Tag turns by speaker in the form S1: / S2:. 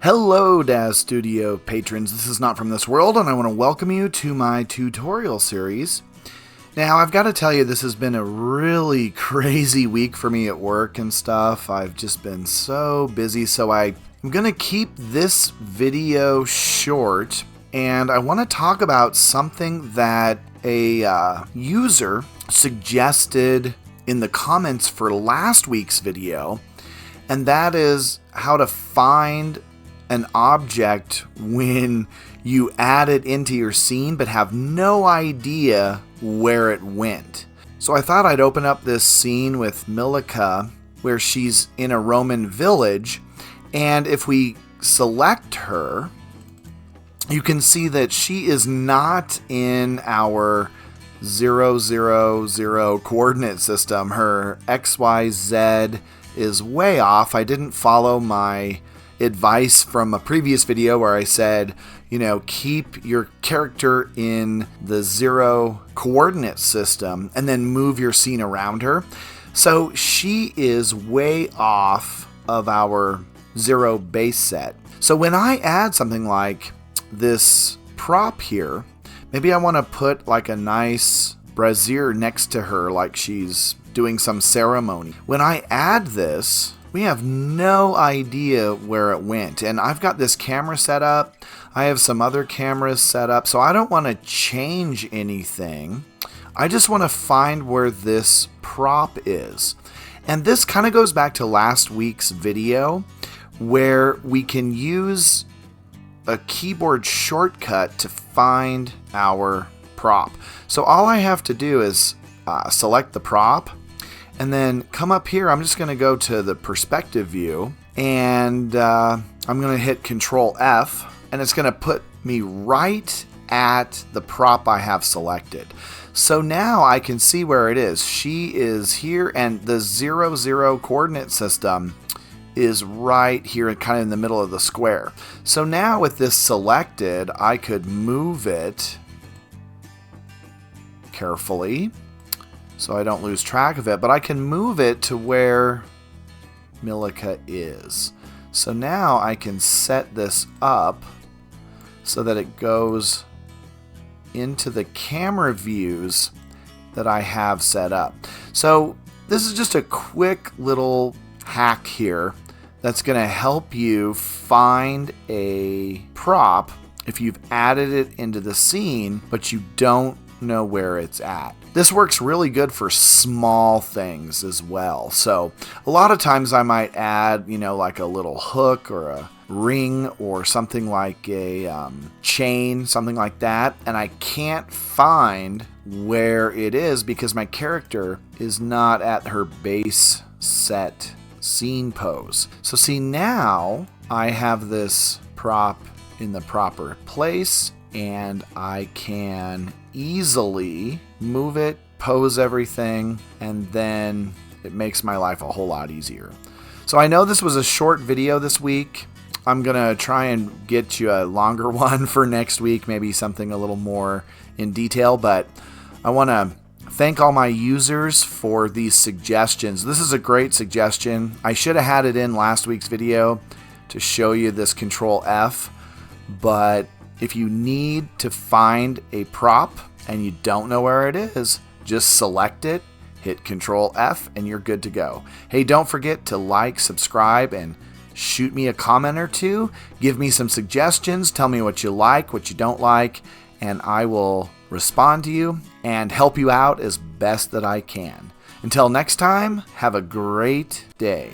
S1: Hello Daz Studio patrons, this is Not From This World and I want to welcome you to my tutorial series. Now I've got to tell you, this has been a really crazy week for me at work and stuff. I've just been so busy, so I'm going to keep this video short, and I want to talk about something that a user suggested in the comments for last week's video, and that is how to find an object when you add it into your scene but have no idea where it went. So I thought I'd open up this scene with Milica where she's in a Roman village, and if we select her, you can see that she is not in our 000 coordinate system. Her XYZ is way off. I didn't follow my advice from a previous video where I said, keep your character in the 0 coordinate system and then move your scene around her. So she is way off of our 0 base set. So when I add something like this prop here, maybe I want to put like a nice brazier next to her like she's doing some ceremony. When I add this, we have no idea where it went. And I've got this camera set up. I have some other cameras set up, so I don't want to change anything. I just want to find where this prop is. And this kind of goes back to last week's video where we can use a keyboard shortcut to find our prop. So all I have to do is select the prop, and then come up here. I'm just going to go to the perspective view, and I'm going to hit CTRL F, and it's going to put me right at the prop I have selected. So now I can see where it is. She is here, and the 0 coordinate system is right here, kind of in the middle of the square. So now with this selected, I could move it carefully so I don't lose track of it, but I can move it to where Milica is. So now I can set this up so that it goes into the camera views that I have set up. So this is just a quick little hack here that's going to help you find a prop if you've added it into the scene but you don't know where it's at. This works really good for small things as well. So a lot of times I might add, like a little hook or a ring or something like a chain, something like that, and I can't find where it is because my character is not at her base set scene pose. So see, now I have this prop in the proper place, and I can easily move it, pose everything, and then it makes my life a whole lot easier. So I know this was a short video this week. I'm gonna try and get you a longer one for next week, maybe something a little more in detail, but I want to thank all my users for these suggestions. This is a great suggestion. I should have had it in last week's video to show you this CTRL F, but if you need to find a prop and you don't know where it is, just select it, hit CTRL F, and you're good to go. Hey, don't forget to like, subscribe, and shoot me a comment or two. Give me some suggestions. Tell me what you like, what you don't like, and I will respond to you and help you out as best that I can. Until next time, have a great day.